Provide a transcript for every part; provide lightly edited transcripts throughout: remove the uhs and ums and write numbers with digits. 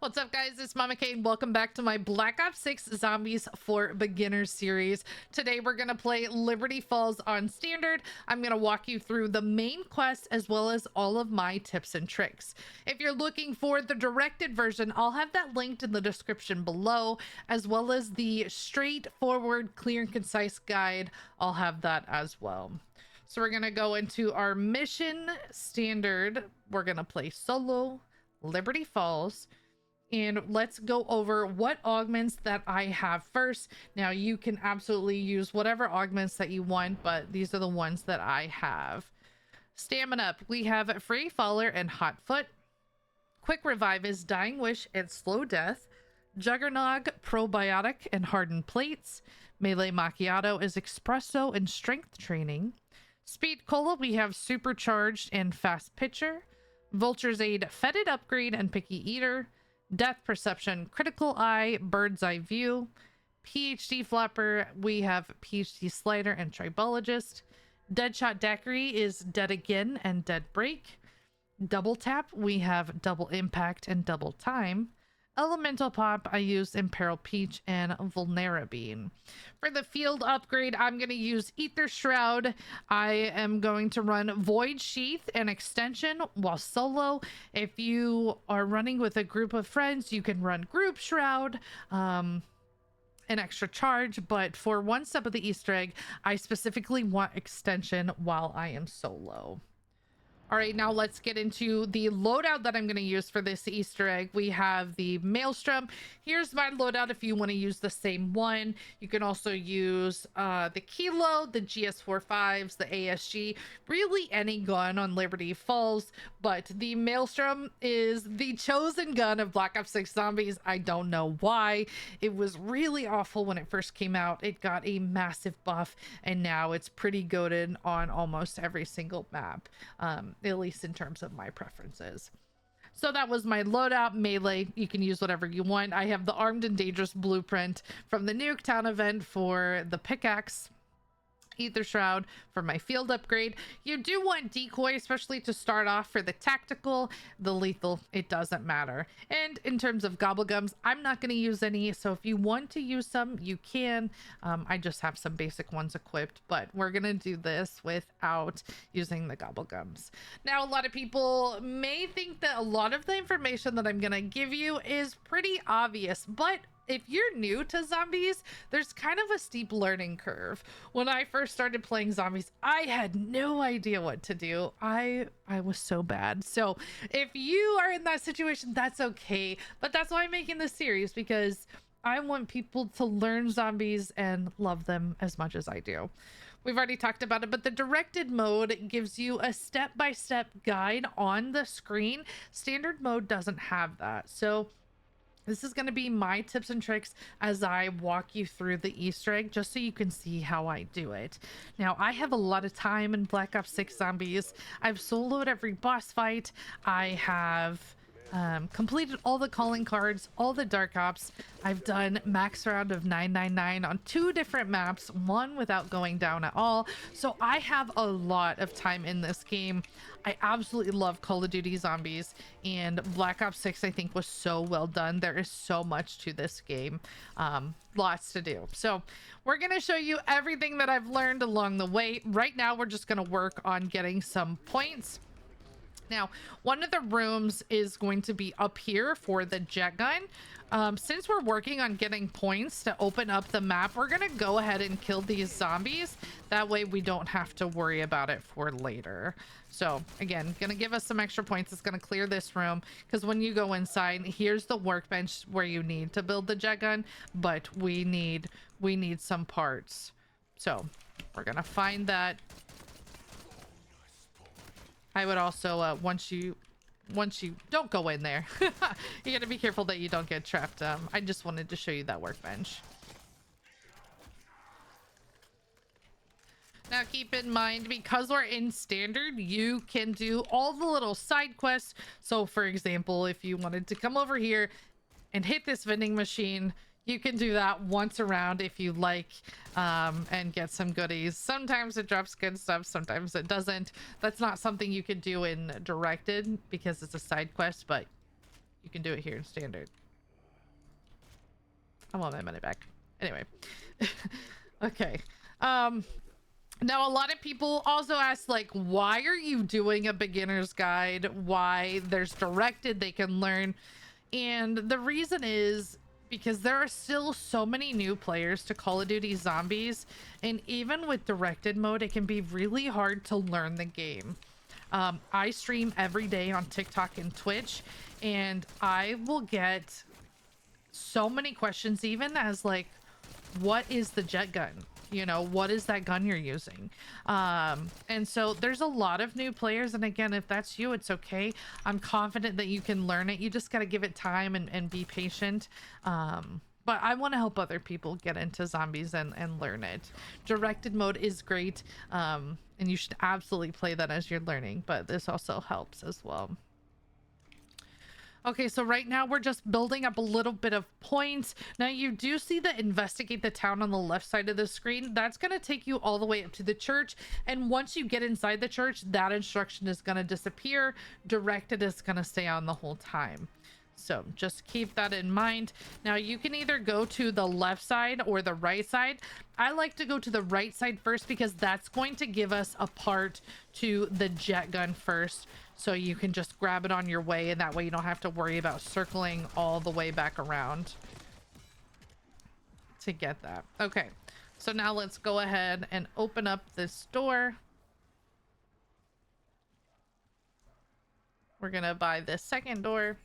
What's up, guys? It's Mama Kate and welcome back to my Black Ops 6 Zombies for Beginners series. Today we're going to play Liberty Falls on Standard. I'm going to walk you through the main quest as well as all of my tips and tricks. If you're looking for the directed version, I'll have that linked in the description below, as well as the straightforward, clear and concise guide. I'll have that as well. So we're going to go into our mission standard. We're going to play solo Liberty Falls. And let's go over what augments that I have first. Now, you can absolutely use whatever augments that you want, but these are the ones that I have. Stamina up, we have Free Faller and Hot Foot. Quick Revive is Dying Wish and Slow Death. Juggernog, Probiotic and Hardened Plates. Melee Macchiato is Espresso and Strength Training. Speed Cola, we have Supercharged and Fast Pitcher. Vulture's Aid, Fetid Upgrade and Picky Eater. Death Perception, Critical Eye, Bird's Eye View. PhD Flapper, we have PhD Slider and Tribologist. Deadshot Daiquiri is Dead Again and Dead Break. Double Tap, we have Double Impact and Double Time. Elemental Pop, I use Imperil Peach and Vulnerabine. For the field upgrade, I'm going to use Ether Shroud. I am going to run Void Sheath and Extension while solo. If you are running with a group of friends, you can run Group Shroud, an extra charge. But for one step of the Easter egg, I specifically want Extension while I am solo. All right, now let's get into the loadout that I'm going to use for this Easter egg. We have the Maelstrom. Here's my loadout if you want to use the same one. You can also use the Kilo, the GS45s, the ASG, really any gun on Liberty Falls. But the Maelstrom is the chosen gun of Black Ops 6 Zombies. I don't know why. It was really awful when it first came out. It got a massive buff, and now it's pretty goated on almost every single map. At least in terms of my preferences. So that was my loadout. Melee, you can use whatever you want. I have the Armed and Dangerous blueprint from the Nuketown event for the pickaxe. Ether Shroud for my field upgrade. You do want decoy, especially to start off for the tactical. The lethal, it doesn't matter. And in terms of gobblegums, I'm not going to use any, so if you want to use some, you can. I just have some basic ones equipped, but we're going to do this without using the gobblegums. Now, a lot of people may think that a lot of the information that I'm going to give you is pretty obvious, but if you're new to zombies, there's kind of a steep learning curve. When I first started playing zombies, I had no idea what to do. I was so bad. So if you are in that situation, that's okay. But that's why I'm making this series, because I want people to learn zombies and love them as much as I do. We've already talked about it, but the directed mode gives you a step-by-step guide on the screen. Standard mode doesn't have that. So this is going to be my tips and tricks as I walk you through the Easter egg, just so you can see how I do it. Now, I have a lot of time in Black Ops 6 Zombies. I've soloed every boss fight. I have completed all the calling cards, all the dark ops. I've done max round of 999 on 2 different maps, one without going down at all. So I have a lot of time in this game. I absolutely love Call of Duty Zombies, and Black Ops 6 I think was so well done. There is so much to this game, lots to do. So we're going to show you everything that I've learned along the way. Right now we're just going to work on getting some points. Now, one of the rooms is going to be up here for the jet gun. Since we're working on getting points to open up the map, we're going to go ahead and kill these zombies. That way we don't have to worry about it for later. So again, going to give us some extra points. It's going to clear this room, because when you go inside, here's the workbench where you need to build the jet gun, but we need some parts. So we're going to find that. I would also, once you don't go in there, you got to be careful that you don't get trapped. I just wanted to show you that workbench. Now keep in mind, because we're in standard, you can do all the little side quests. So for example, if you wanted to come over here and hit this vending machine, you can do that once around if you like, and get some goodies. Sometimes it drops good stuff, sometimes it doesn't. That's not something you could do in directed because it's a side quest, but you can do it here in standard. I want my money back. Anyway. Okay. Now a lot of people also ask, like, why are you doing a beginner's guide? Why? There's directed, they can learn. And the reason is because there are still so many new players to Call of Duty Zombies, and even with directed mode, it can be really hard to learn the game. I stream every day on TikTok and Twitch, and I will get so many questions, even as like, what is the jet gun? You know, what is that gun you're using? And so there's a lot of new players, and again, if that's you, it's okay. I'm confident that you can learn it. You just got to give it time and be patient. But I want to help other people get into zombies and learn it. Directed mode is great, and you should absolutely play that as you're learning, but this also helps as well. Okay, so right now we're just building up a little bit of points. Now you do see the investigate the town on the left side of the screen. That's going to take you all the way up to the church. And once you get inside the church, that instruction is going to disappear. Directed is going to stay on the whole time. So just keep that in mind. Now you can either go to the left side or the right side. I like to go to the right side first because that's going to give us a part to the jet gun first. So you can just grab it on your way, and that way you don't have to worry about circling all the way back around to get that. Okay, so now let's go ahead and open up this door. We're gonna buy this second door.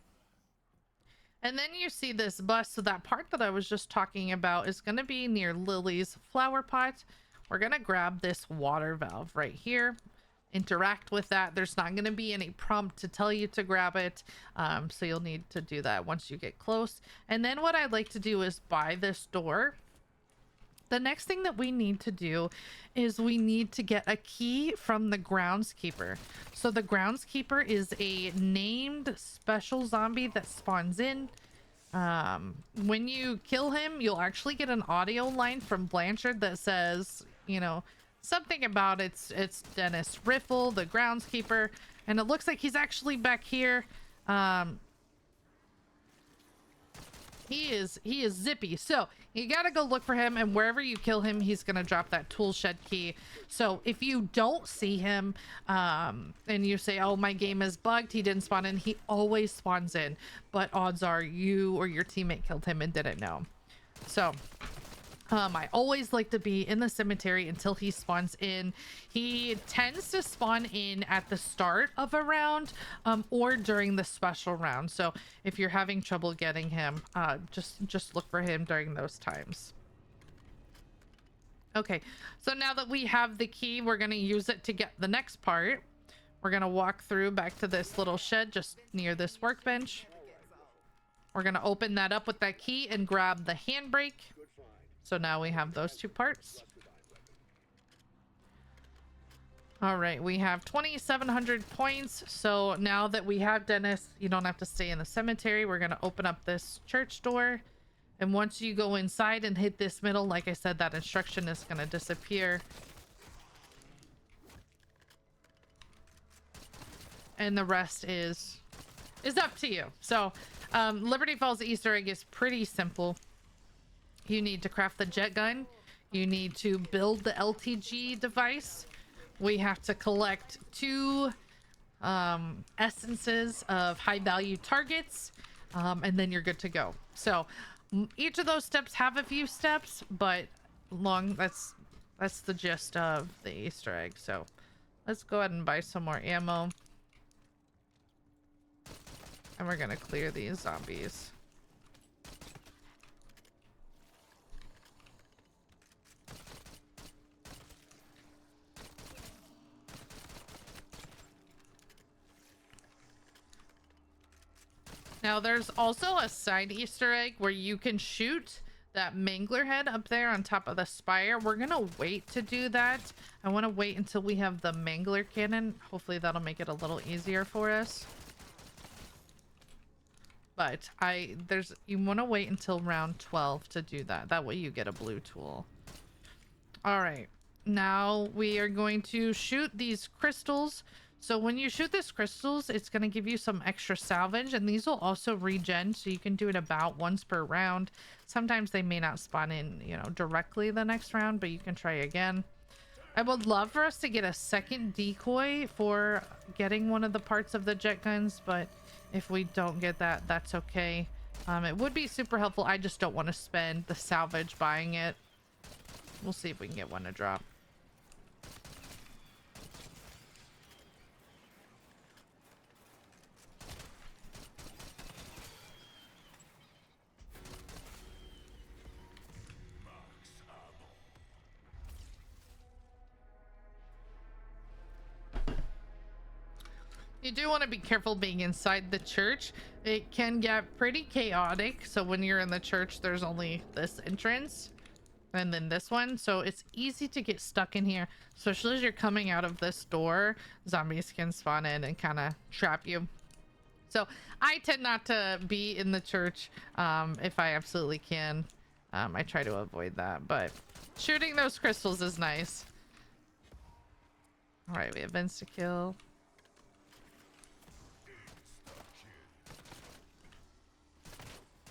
And then you see this bus. So that part that I was just talking about is going to be near Lily's flower pot. We're going to grab this water valve right here. Interact with that. There's not going to be any prompt to tell you to grab it. So you'll need to do that once you get close. And then what I'd like to do is buy this door. The next thing that we need to do is we need to get a key from the groundskeeper. So the groundskeeper is a named special zombie that spawns in. When you kill him, you'll actually get an audio line from Blanchard that says, you know, something about it's Dennis Riffle, the groundskeeper, and it looks like he's actually back here. He is zippy, so you gotta go look for him, and wherever you kill him, he's gonna drop that tool shed key. So if you don't see him, and you say, oh, my game is bugged, he didn't spawn in, he always spawns in, but odds are you or your teammate killed him and didn't know. So I always like to be in the cemetery until he spawns in. He tends to spawn in at the start of a round, or during the special round. So if you're having trouble getting him, just look for him during those times. Okay, so now that we have the key, we're going to use it to get the next part. We're going to walk through back to this little shed just near this workbench. We're going to open that up with that key and grab the handbrake. So now we have those two parts. All right, we have 2,700 points. So now that we have Dennis, you don't have to stay in the cemetery. We're going to open up this church door. And once you go inside and hit this middle, like I said, that instruction is going to disappear. And the rest is up to you. So Liberty Falls Easter egg is pretty simple. You need to craft the jet gun. You need to build the LTG device. We have to collect 2 essences of high value targets, and then you're good to go. So each of those steps have a few steps, but that's the gist of the Easter egg. So let's go ahead and buy some more ammo, and we're gonna clear these zombies. Now there's also a side Easter egg where you can shoot that mangler head up there on top of the spire. We're gonna wait to do that. I want to wait until we have the mangler cannon. Hopefully that'll make it a little easier for us. But you want to wait until round 12 to do that. That way you get a blue tool. All right, now we are going to shoot these crystals. So when you shoot this crystals, it's going to give you some extra salvage, and these will also regen, so you can do it about once per round. Sometimes they may not spawn in, you know, directly the next round, but you can try again. I would love for us to get a second decoy for getting one of the parts of the jet guns, but if we don't get that, that's okay. It would be super helpful. I just don't want to spend the salvage buying it. We'll see if we can get one to drop. You do want to be careful being inside the church. It can get pretty chaotic. So when you're in the church, there's only this entrance and then this one. So it's easy to get stuck in here, especially as you're coming out of this door. Zombies can spawn in and kind of trap you. So I tend not to be in the church if I absolutely can. I try to avoid that, but shooting those crystals is nice. All right, we have insta-kill.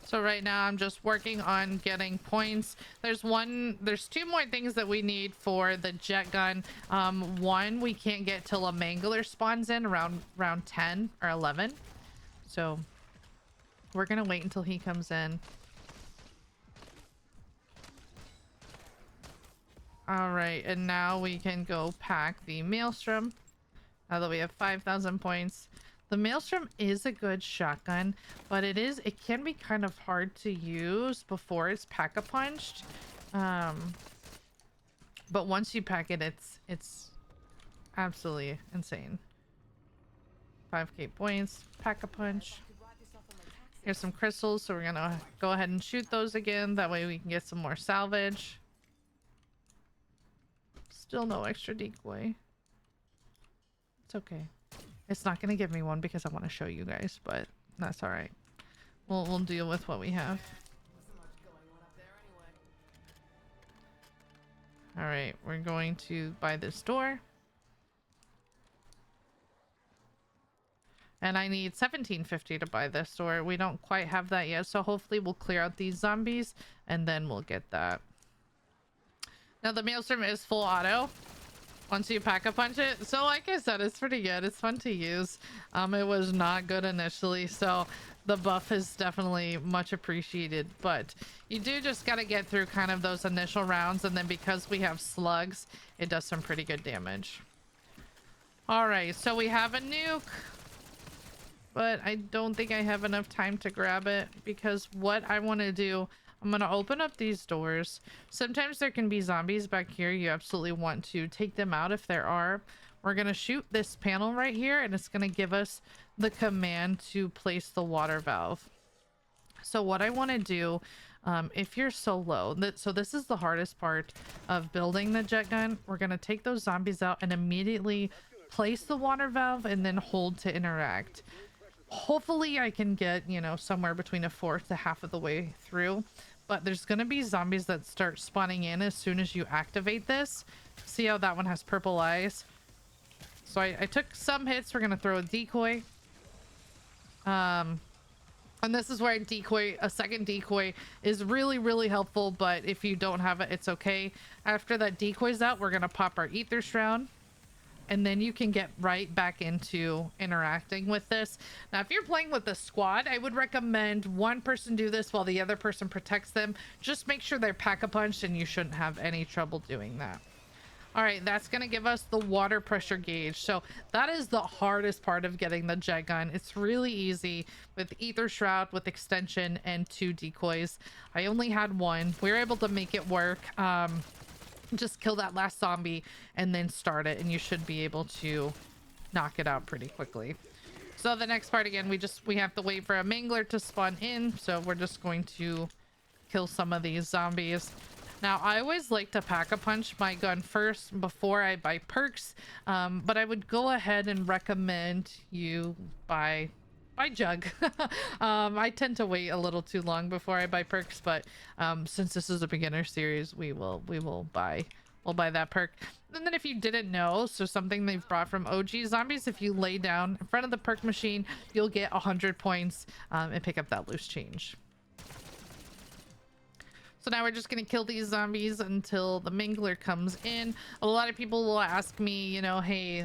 So right now I'm just working on getting points. There's two more things that we need for the jet gun. One we can't get till a mangler spawns in around round 10 or 11. So we're gonna wait until he comes in. All right, and now we can go pack the maelstrom. Now that we have 5,000 points. The maelstrom is a good shotgun, but it can be kind of hard to use before it's Packa punched. But once you pack it, it's absolutely insane. 5k points, Packa punch. Here's some crystals, so we're gonna go ahead and shoot those again. That way we can get some more salvage. Still no extra decoy. It's okay. It's not gonna give me one because I want to show you guys, but that's all right. We'll deal with what we have. All right, we're going to buy this door. And I need 1750 to buy this door. We don't quite have that yet, so hopefully we'll clear out these zombies and then we'll get that. Now the maelstrom is full auto once you Pack-a-Punch it. So like I said, it's pretty good. It's fun to use. It was not good initially, so the buff is definitely much appreciated, but you do just got to get through kind of those initial rounds, and then because we have slugs, it does some pretty good damage. All right, so we have a nuke, but I don't think I have enough time to grab it because what I want to do, I'm going to open up these doors. Sometimes there can be zombies back here. You absolutely want to take them out if there are. We're going to shoot this panel right here, and it's going to give us the command to place the water valve. So what I want to do, if you're so low, so this is the hardest part of building the jet gun. We're going to take those zombies out and immediately place the water valve and then hold to interact. Hopefully I can get, you know, somewhere between a fourth to half of the way through. But there's going to be zombies that start spawning in as soon as you activate this. See how that one has purple eyes? So I took some hits. We're going to throw a decoy. And this is where a second decoy is really, really helpful. But if you don't have it, it's okay. After that decoy's out, we're going to pop our ether shroud. And then you can get right back into interacting with this. Now, if you're playing with a squad, I would recommend one person do this while the other person protects them. Just make sure they're Pack-a-Punched, and you shouldn't have any trouble doing that. All right, that's going to give us the water pressure gauge. So that is the hardest part of getting the jet gun. It's really easy with ether shroud, with extension, and 2 decoys. I only had 1. We were able to make it work. Just kill that last zombie and then start it, and you should be able to knock it out pretty quickly. So the next part, again, we have to wait for a mangler to spawn in, so we're just going to kill some of these zombies. Now I always like to Pack-a-Punch my gun first before I buy perks, but I would go ahead and recommend you buy jug. I tend to wait a little too long before I buy perks, but since this is a beginner series, we will buy we'll buy that perk. And then if you didn't know, so something they've brought from OG zombies, if you lay down in front of the perk machine, you'll get 100 points and pick up that loose change. So now we're just going to kill these zombies until the mangler comes in. A lot of people will ask me, you know, hey,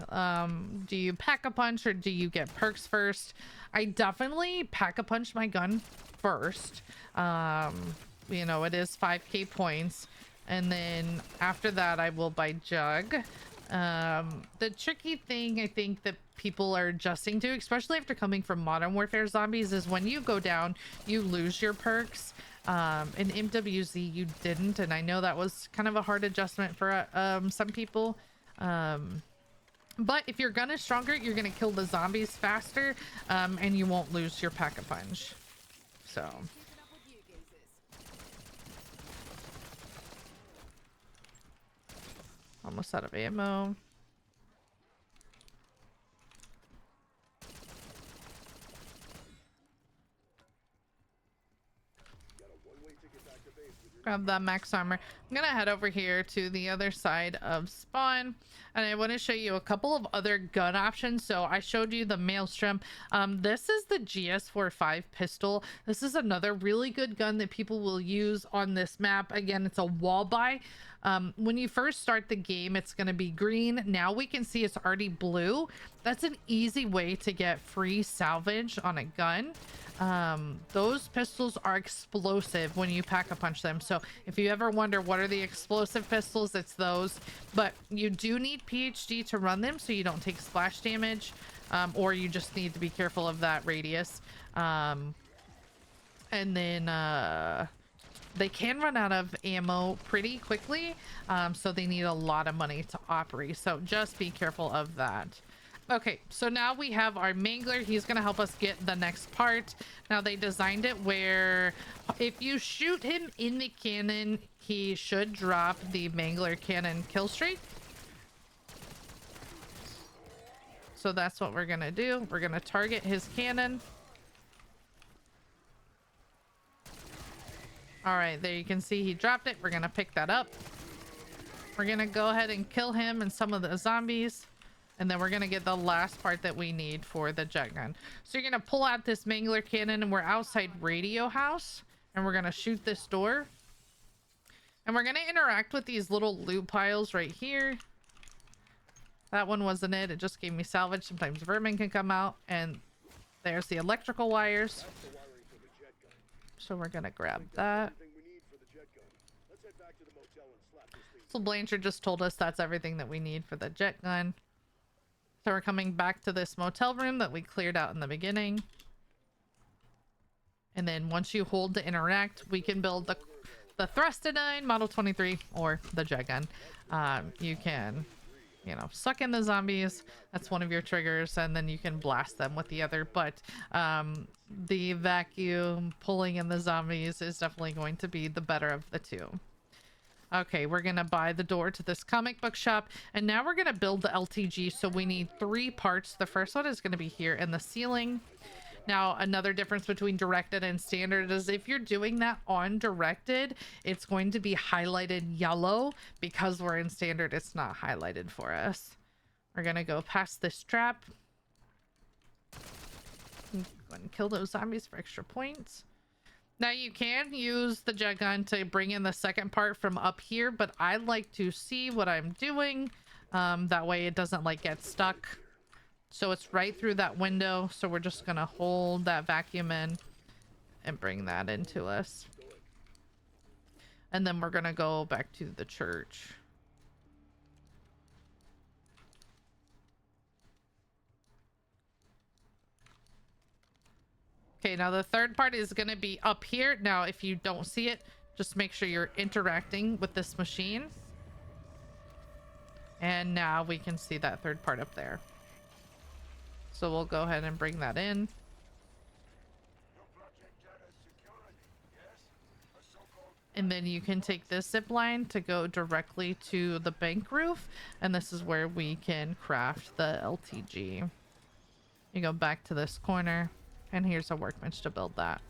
do you pack a punch or do you get perks first? I definitely pack a punch my gun first. You know, it is 5k points. And then after that, I will buy jug. The tricky thing I think that people are adjusting to, especially after coming from Modern Warfare zombies, is when you go down, you lose your perks. In MWZ you didn't, and I know that was kind of a hard adjustment for some people, but if your gun is stronger, you're gonna kill the zombies faster, and you won't lose your pack-a-punch. So almost out of ammo. Grab that max armor. I'm gonna head over here to the other side of spawn, and I want to show you a couple of other gun options. So I showed you the Maelstrom. This is the GS45 pistol. This is another really good gun that people will use on this map. Again, it's a wall buy. When you first start the game, it's going to be green. Now we can see it's already blue. That's an easy way to get free salvage on a gun. Those pistols are explosive when you pack a punch them. So if you ever wonder what are the explosive pistols, it's those. But you do need PhD to run them so you don't take splash damage, or you just need to be careful of that radius. And then they can run out of ammo pretty quickly, so they need a lot of money to operate, so just be careful of that. Okay, so now we have our mangler. He's gonna help us get the next part. Now they designed it where if you shoot him in the cannon, he should drop the mangler cannon kill streak. So that's what we're gonna do. We're gonna target his cannon. All right, there you can see he dropped it. We're gonna pick that up. We're gonna go ahead and kill him and some of the zombies, and then we're gonna get the last part that we need for the jet gun. So you're gonna pull out this mangler cannon, and we're outside radio house, and we're gonna shoot this door, and we're gonna interact with these little loot piles right here. That one wasn't it. It just gave me salvage. Sometimes vermin can come out, and there's the electrical wires. So we're gonna grab that. So Blanchard just told us that's everything that we need for the jet gun. So we're coming back to this motel room that we cleared out in the beginning. And then once you hold to interact, we can build the Thrustidine Model 23 or the jet gun. You can, you know, suck in the zombies. That's one of your triggers, and then you can blast them with the other. But the vacuum pulling in the zombies is definitely going to be the better of the two. Okay, we're gonna buy the door to this comic book shop, and now we're gonna build the LTG. So we need 3 parts. The first one is gonna be here in the ceiling. Now, another difference between directed and standard is if you're doing that on directed, it's going to be highlighted yellow. Because we're in standard, it's not highlighted for us. We're gonna go past this trap. Go and kill those zombies for extra points. Now you can use the jet gun to bring in the second part from up here, but I like to see what I'm doing. That way it doesn't like get stuck. So it's right through that window. So we're just gonna hold that vacuum in and bring that into us. And then we're gonna go back to the church. Okay, now the third part is going to be up here. Now, if you don't see it, just make sure you're interacting with this machine. And now we can see that third part up there. So we'll go ahead and bring that in. And then you can take this zip line to go directly to the bank roof. And this is where we can craft the LTG. You go back to this corner. And here's a workbench to build that.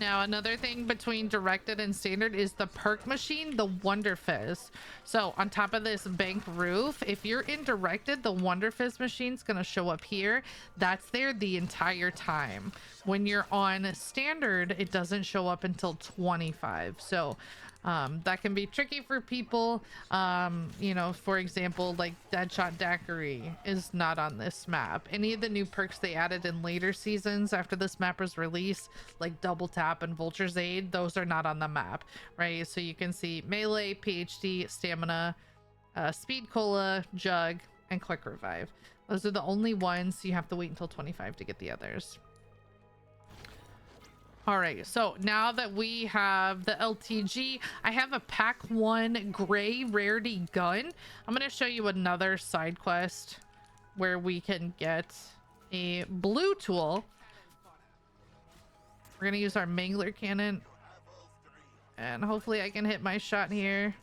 Now, another thing between directed and standard is the perk machine, the Wonder Fizz. So on top of this bank roof, if you're in directed, the Wonder Fizz machine's going to show up here. That's there the entire time. When you're on standard, it doesn't show up until 25. So that can be tricky for people. You know, for example, like Deadshot Daiquiri is not on this map. Any of the new perks they added in later seasons after this map was released, like Double Tap and Vulture's Aid, those are not on the map, right? So you can see Melee, PhD, Stamina, Speed Cola, Jug, and Quick Revive. Those are the only ones. You have to wait until 25 to get the others. All right, so now that we have the LTG, I have a pack 1 gray rarity gun. I'm going to show you another side quest where we can get a blue tool. We're going to use our Mangler cannon, and hopefully I can hit my shot here.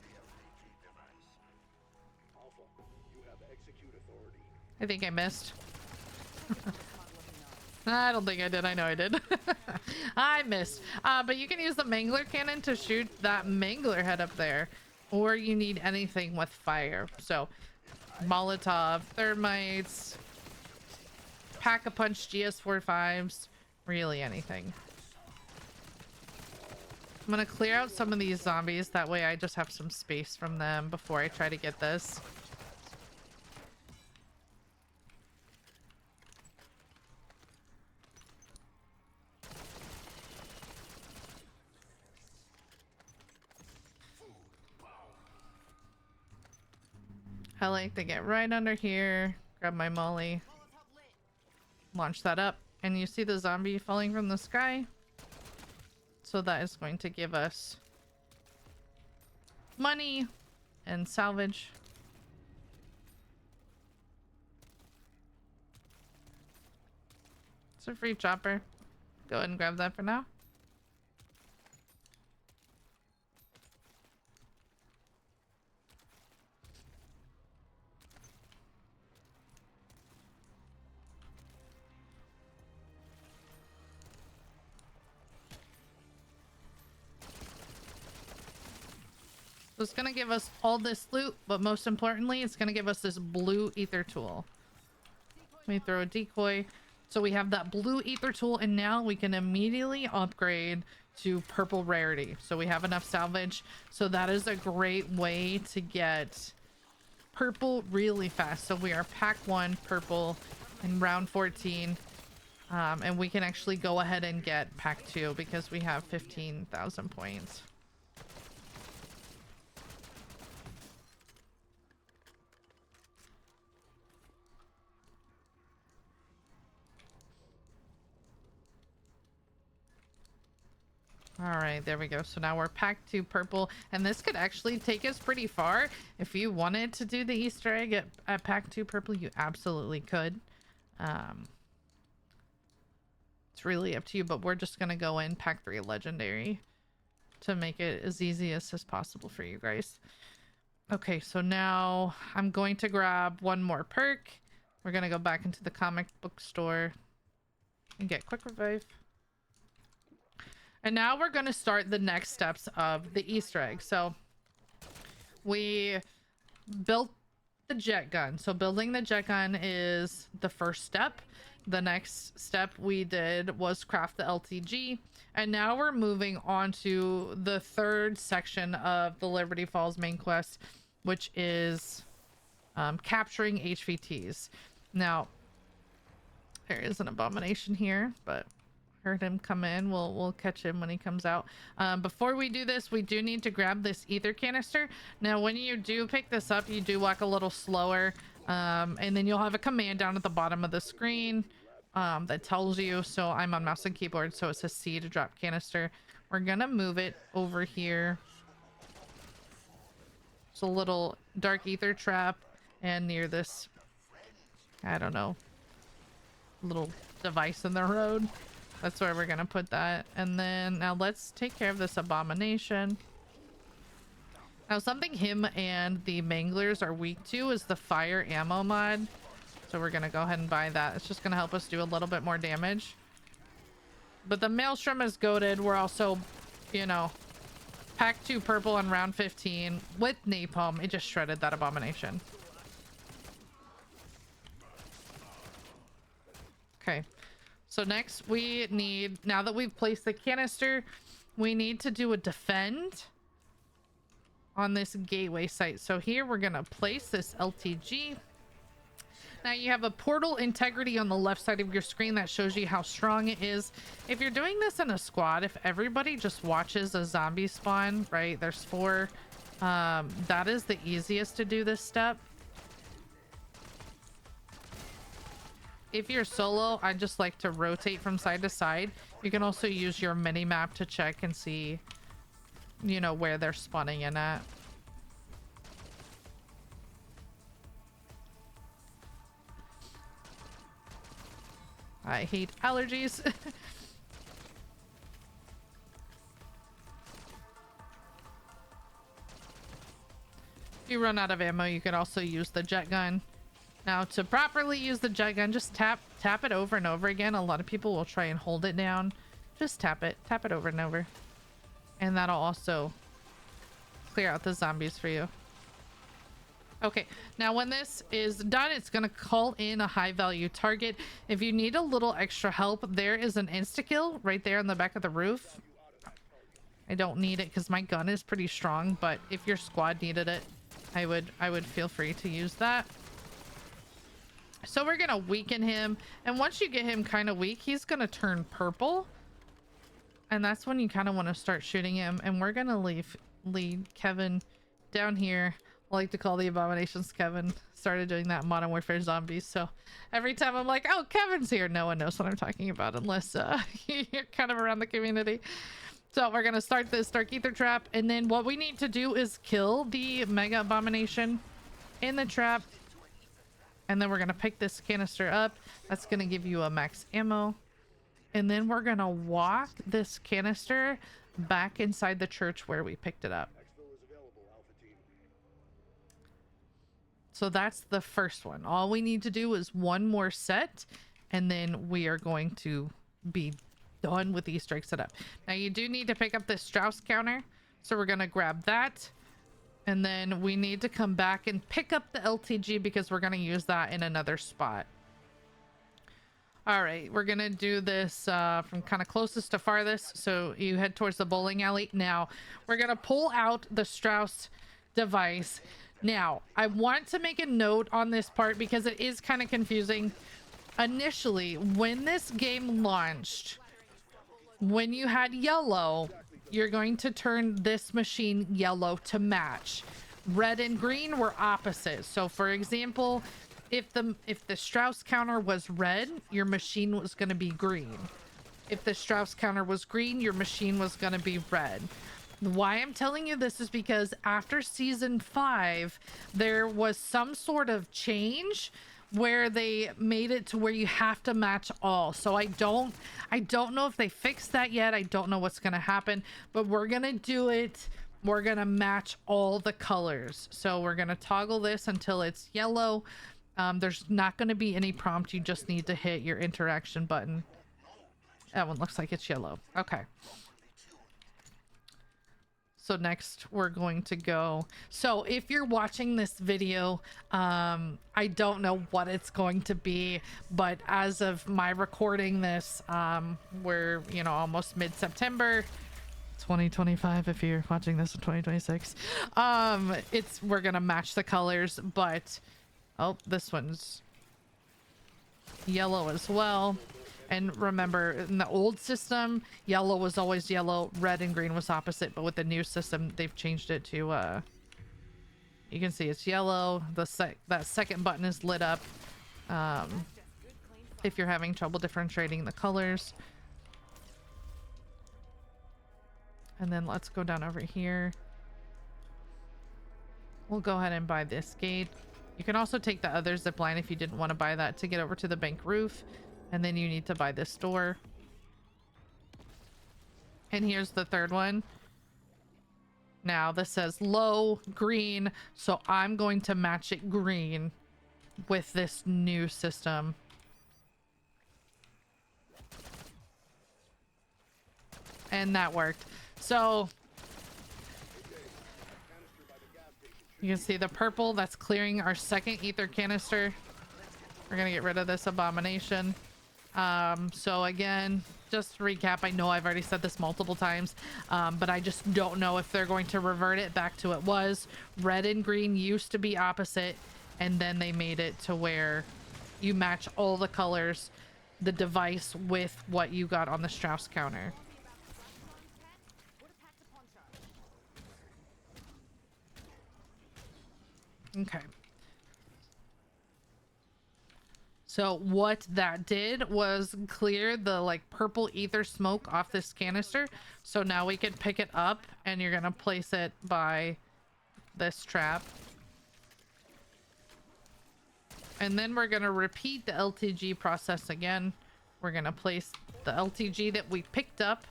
I think I missed. I don't think I did. I know I did. I missed. But you can use the Mangler cannon to shoot that Mangler head up there. Or you need anything with fire. So, Molotov, Thermites, Pack-a-Punch GS45s, really anything. I'm going to clear out some of these zombies. That way I just have some space from them before I try to get this. I like to get right under here, grab my molly, launch that up, and you see the zombie falling from the sky? So that is going to give us money and salvage. It's a free chopper. Go ahead and grab that for now. So it's going to give us all this loot, but most importantly, it's going to give us this blue ether tool. Let me throw a decoy. So we have that blue ether tool, and now we can immediately upgrade to purple rarity. So we have enough salvage. So that is a great way to get purple really fast. So we are pack 1 purple in round 14. And we can actually go ahead and get pack 2 because we have 15,000 points. All right, there we go. So now we're pack 2 purple, and this could actually take us pretty far. If you wanted to do the Easter egg at pack 2 purple, you absolutely could. It's really up to you, but we're just gonna go in pack 3 legendary to make it as easy as possible for you guys. Okay, so now I'm going to grab one more perk. We're gonna go back into the comic book store and get quick revive. And now we're going to start the next steps of the Easter egg. So we built the jet gun. So building the jet gun is the first step. The next step we did was craft the LTG. And now we're moving on to the third section of the Liberty Falls main quest, which is capturing HVTs. Now, there is an abomination here, but heard him come in. We'll catch him when he comes out. Before we do this, we do need to grab this ether canister. Now when you do pick this up, you do walk a little slower, and then you'll have a command down at the bottom of the screen that tells you. So I'm on mouse and keyboard, so it says C to drop canister. We're gonna move it over here. It's a little dark ether trap, and near this, I don't know, little device in the road. That's where we're gonna put that. And then now let's take care of this abomination. Now something him and the manglers are weak to is the fire ammo mod. So we're gonna go ahead and buy that. It's just gonna help us do a little bit more damage. But the Maelstrom is goated. We're also, you know, pack 2 purple on round 15 with napalm. It just shredded that abomination. Okay. So next we need, now that we've placed the canister, we need to do a defend on this gateway site. So here we're going to place this LTG. Now you have a portal integrity on the left side of your screen that shows you how strong it is. If you're doing this in a squad, if everybody just watches a zombie spawn, right? There's 4. That is the easiest to do this step. If you're solo, I just like to rotate from side to side. You can also use your mini map to check and see, you know, where they're spawning in at. I hate allergies. If you run out of ammo, you can also use the jet gun. Now, to properly use the jet gun, just tap it over and over again. A lot of people will try and hold it down. Just tap it over and over. And that'll also clear out the zombies for you. Okay, now when this is done, it's going to call in a high value target. If you need a little extra help, there is an insta-kill right there on the back of the roof. I don't need it because my gun is pretty strong, but if your squad needed it, I would feel free to use that. So we're going to weaken him, and once you get him kind of weak, he's going to turn purple. And that's when you kind of want to start shooting him, and we're going to lead Kevin down here. I like to call the abominations Kevin. Started doing that in Modern Warfare Zombies, so every time I'm like, oh, Kevin's here, no one knows what I'm talking about unless you're kind of around the community. So we're gonna start this Dark Ether trap, and then what we need to do is kill the Mega Abomination in the trap, and then we're gonna pick this canister up. That's gonna give you a max ammo, and then we're gonna walk this canister back inside the church where we picked it up. So that's the first one. All we need to do is one more set, and then we are going to be done with the Easter egg setup. Now you do need to pick up this Strauss counter, so we're gonna grab that, and then we need to come back and pick up the LTG because we're gonna use that in another spot. All right, we're gonna do this from kind of closest to farthest, so you head towards the bowling alley. Now we're gonna pull out the Strauss device. Now I want to make a note on this part because it is kind of confusing. Initially, when this game launched, when you had yellow, you're going to turn this machine yellow to match. Red and green were opposite. So for example, if the Strauss counter was red, your machine was going to be green. If the Strauss counter was green, your machine was going to be red. Why I'm telling you this is because after season 5, there was some sort of change where they made it to where you have to match all. So I don't know if they fixed that yet. I don't know what's going to happen, but we're going to do it. We're going to match all the colors. So we're going to toggle this until it's yellow. There's not going to be any prompt. You just need to hit your interaction button. That one looks like it's yellow. Okay. So next we're going to go. So if you're watching this video, I don't know what it's going to be, but as of my recording this, we're, you know, almost mid-September 2025. If you're watching this in 2026, we're gonna match the colors, but oh, this one's yellow as well. And remember, in the old system, yellow was always yellow, red and green was opposite. But with the new system, they've changed it to, you can see it's yellow. That second button is lit up. If you're having trouble differentiating the colors. And then let's go down over here. We'll go ahead and buy this gate. You can also take the other zip line if you didn't want to buy that to get over to the bank roof. And then you need to buy this door. And here's the third one. Now this says low green, so I'm going to match it green with this new system. and that worked. So you can see the purple that's clearing our second ether canister. We're gonna get rid of this abomination. So again, just to recap, I know I've already said this multiple times, but I just don't know if they're going to revert it back to it was. Red and green used to be opposite, and then they made it to where you match all the colors, the device, with what you got on the Strauss counter. Okay. So what that did was clear the like purple ether smoke off this canister. So now we can pick it up, and you're gonna place it by this trap. And then we're gonna repeat the LTG process again. We're gonna place the LTG that we picked up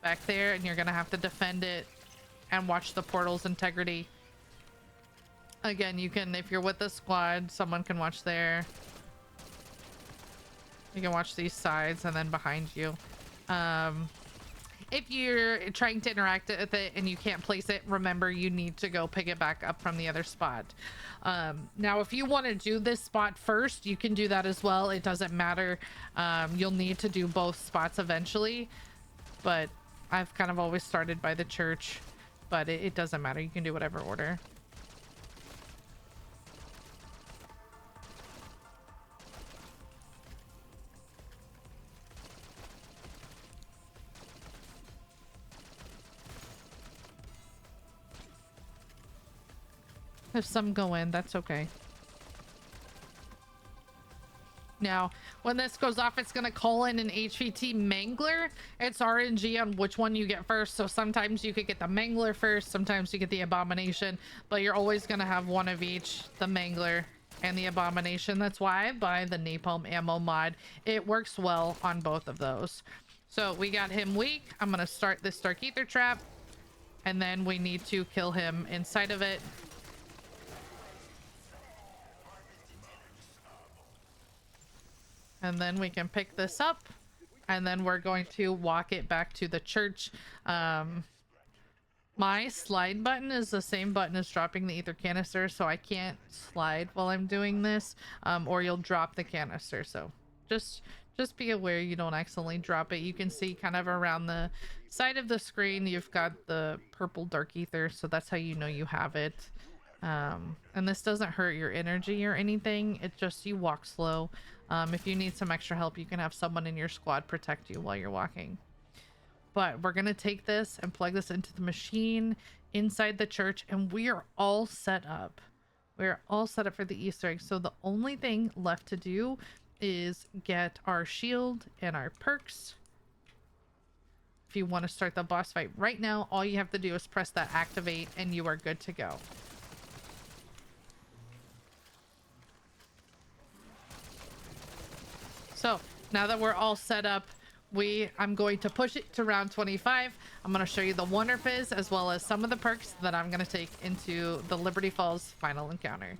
back there, and you're gonna have to defend it and watch the portal's integrity. Again, you can, if you're with the squad, someone can watch there. You can watch these sides and then behind you. If you're trying to interact with it and you can't place it, remember you need to go pick it back up from the other spot. Now, if you want to do this spot first, you can do that as well. It doesn't matter. You'll need to do both spots eventually, but I've kind of always started by the church, but it doesn't matter. You can do whatever order. If some go in, that's okay. Now, when this goes off, it's going to call in an HVT Mangler. It's RNG on which one you get first. So sometimes you could get the Mangler first. Sometimes you get the Abomination. But you're always going to have one of each, the Mangler and the Abomination. That's why I buy the Napalm Ammo mod. It works well on both of those. So we got him weak. I'm going to start this Dark Ether trap. And then we need to kill him inside of it. And then we can pick this up, and then we're going to walk it back to the church. My slide button is the same button as dropping the ether canister, so I can't slide while I'm doing this, or you'll drop the canister. So just be aware you don't accidentally drop it. You can see kind of around the side of the screen, you've got the purple dark ether, so that's how you know you have it. And this doesn't hurt your energy or anything. It's just you walk slow. If you need some extra help, you can have someone in your squad protect you while you're walking. But we're gonna take this and plug this into the machine inside the church, and we are all set up. We're all set up for the Easter egg. So the only thing left to do is get our shield and our perks. If you want to start the boss fight right now, all you have to do is press that activate and you are good to go. So now that we're all set up, I'm going to push it to round 25. I'm going to show you the Wonder Fizz as well as some of the perks that I'm going to take into the Liberty Falls final encounter.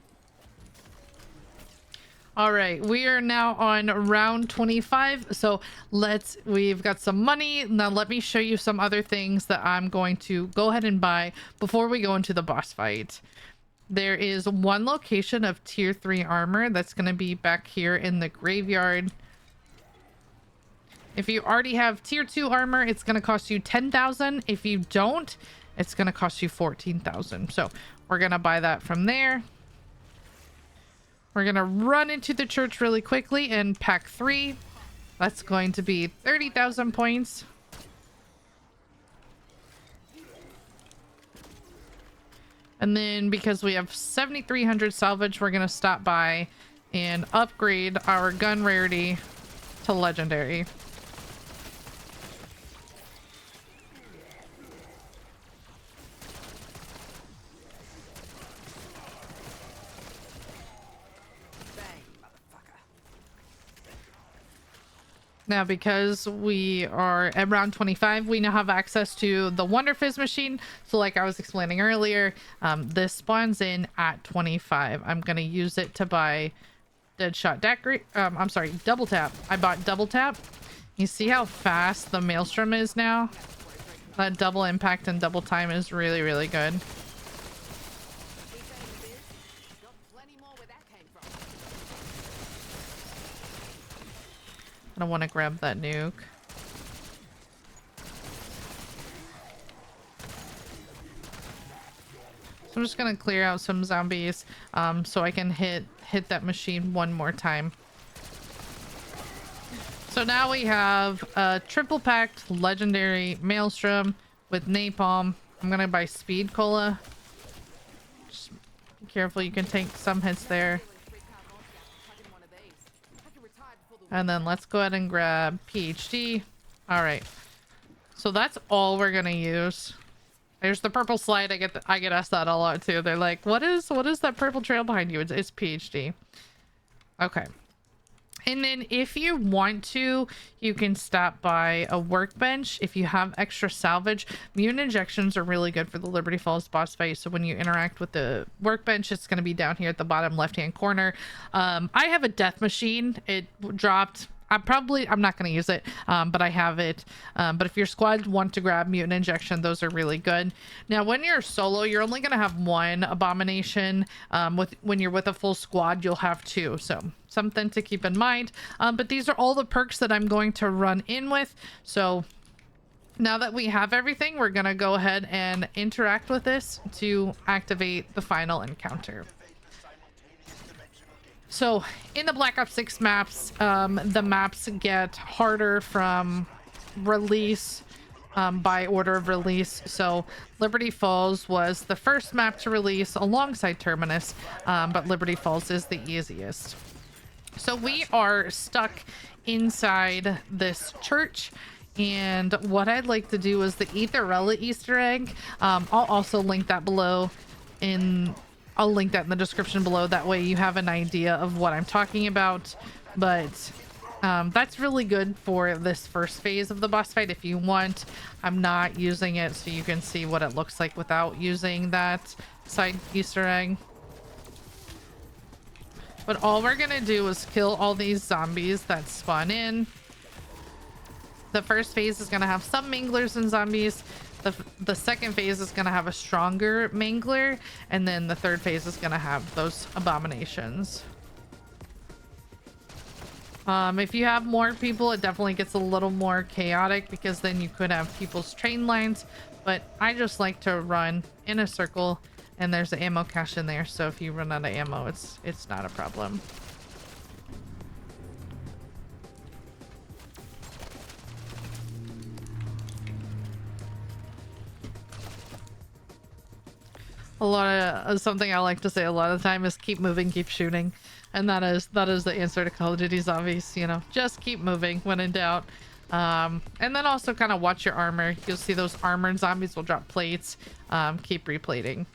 All right, we are now on round 25. So we've got some money. Now let me show you some other things that I'm going to go ahead and buy before we go into the boss fight. There is one location of tier 3 armor that's going to be back here in the graveyard. If you already have tier 2 armor, it's going to cost you 10,000. If you don't, it's going to cost you 14,000. So we're going to buy that from there. We're going to run into the church really quickly and pack 3. That's going to be 30,000 points. And then because we have 7,300 salvage, we're going to stop by and upgrade our gun rarity to legendary. Now, because we are at round 25, we now have access to the Wonder Fizz machine. So like I was explaining earlier, this spawns in at 25. I'm going to use it to buy Deadshot Daiquiri. I'm sorry, Double Tap. I bought Double Tap. You see how fast the Maelstrom is now? That double impact and double time is really, really good. I don't want to grab that nuke. So I'm just gonna clear out some zombies so I can hit that machine one more time. So now we have a triple packed legendary Maelstrom with napalm. I'm gonna buy speed cola. Just be careful, you can take some hits there. And then let's go ahead and grab PhD. All right. So that's all we're gonna use. There's the purple slide. I get asked that a lot too. They're like, what is that purple trail behind you? It's PhD. Okay. And then if you want to, you can stop by a workbench. If you have extra salvage, mutant injections are really good for the Liberty Falls boss fight. So when you interact with the workbench, it's going to be down here at the bottom left-hand corner. I have a death machine. It dropped. I'm not going to use it, but I have it. But if your squad want to grab mutant injection, those are really good. Now, when you're solo, you're only going to have one abomination. When you're with a full squad, you'll have two. So something to keep in mind. But these are all the perks that I'm going to run in with. So now that we have everything, we're going to go ahead and interact with this to activate the final encounter. So in the Black Ops 6 maps, the maps get harder from release, by order of release. So Liberty Falls was the first map to release alongside Terminus, but Liberty Falls is the easiest. So we are stuck inside this church, and what I'd like to do is the Etherella Easter egg. I'll also link that below I'll link that in the description below. That way you have an idea of what I'm talking about. But that's really good for this first phase of the boss fight if you want. I'm not using it so you can see what it looks like without using that side Easter egg. But all we're gonna do is kill all these zombies that spawn in. The first phase is gonna have some manglers and zombies. The second phase is going to have a stronger mangler, and then the third phase is going to have those abominations. If you have more people, it definitely gets a little more chaotic because then you could have people's train lines, but I just like to run in a circle, and there's an ammo cache in there, so if you run out of ammo, it's not a problem. Something I like to say a lot of the time is keep moving, keep shooting. And that is the answer to Call of Duty Zombies, you know, just keep moving when in doubt. And then also kind of watch your armor. You'll see those armored zombies will drop plates. Keep replating.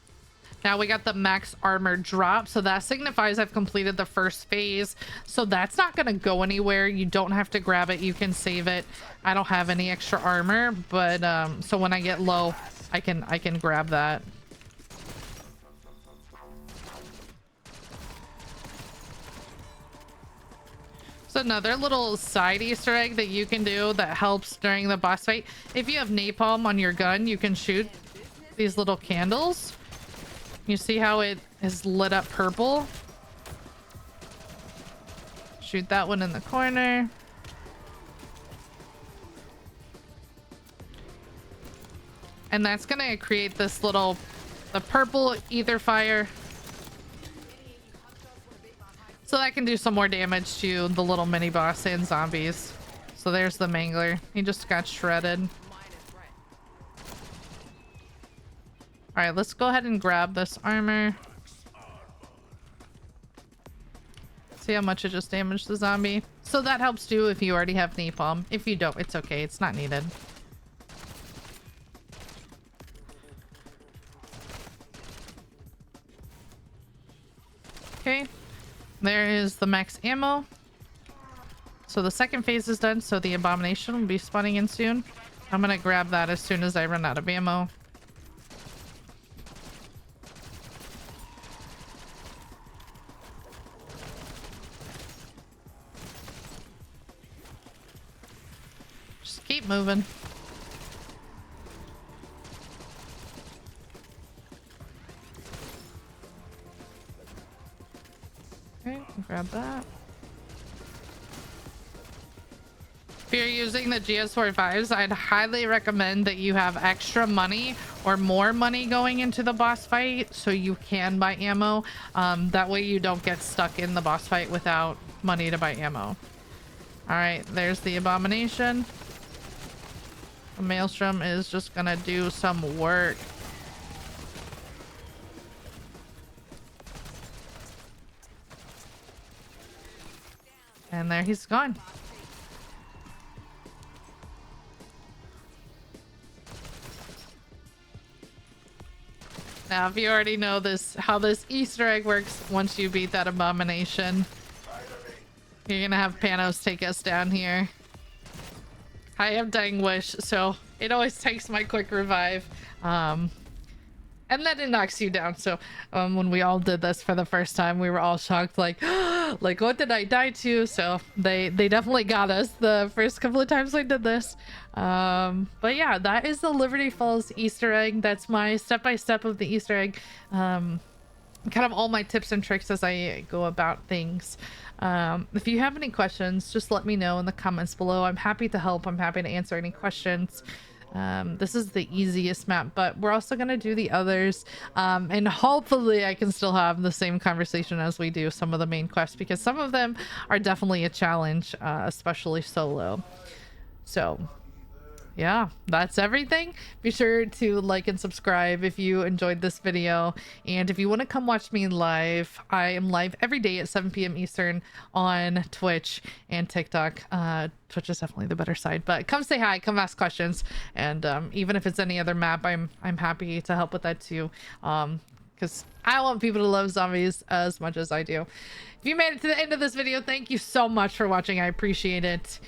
Now we got the max armor drop, so that signifies I've completed the first phase. So that's not going to go anywhere. You don't have to grab it. You can save it. I don't have any extra armor, but so when I get low, I can grab that. So another little side Easter egg that you can do that helps during the boss fight. If you have napalm on your gun, you can shoot these little candles. You see how it is lit up purple? Shoot that one in the corner. And that's gonna create this the purple ether fire. So that can do some more damage to the little mini boss and zombies. So there's the mangler. He just got shredded. All right, let's go ahead and grab this armor. See how much it just damaged the zombie. So that helps too if you already have napalm. If you don't, it's okay. It's not needed. Okay. There is the max ammo. So the second phase is done, so the abomination will be spawning in soon. I'm gonna grab that as soon as I run out of ammo. Just keep moving. Okay, grab that. If you're using the GS45s, I'd highly recommend that you have extra money or more money going into the boss fight so you can buy ammo. That way you don't get stuck in the boss fight without money to buy ammo. All right, there's the abomination. The maelstrom is just gonna do some work. And there he's gone. Now, if you already know this, how this Easter egg works, once you beat that abomination, you're gonna have Panos take us down here. I have Dying Wish, so it always takes my quick revive. And then it knocks you down. So when we all did this for the first time, we were all shocked, like, like, what did I die to? So they definitely got us the first couple of times we did this. But yeah, that is the Liberty Falls Easter egg. That's my step-by-step of the Easter egg. Kind of all my tips and tricks as I go about things. If you have any questions, just let me know in the comments below. I'm happy to help. I'm happy to answer any questions. This is the easiest map, but we're also going to do the others, and hopefully I can still have the same conversation as we do some of the main quests, because some of them are definitely a challenge, especially solo. So yeah, that's everything. Be sure to like and subscribe if you enjoyed this video, and if you want to come watch me live, I am live every day at 7 p.m. Eastern on Twitch and TikTok. Twitch is definitely the better side, but come say hi, come ask questions, and even if it's any other map, I'm happy to help with that too, because I want people to love zombies as much as I do. If you made it to the end of this video, thank you so much for watching. I appreciate it,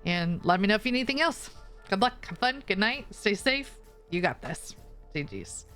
and let me know if you need anything else. Good luck, have fun, good night, stay safe. You got this. GG's.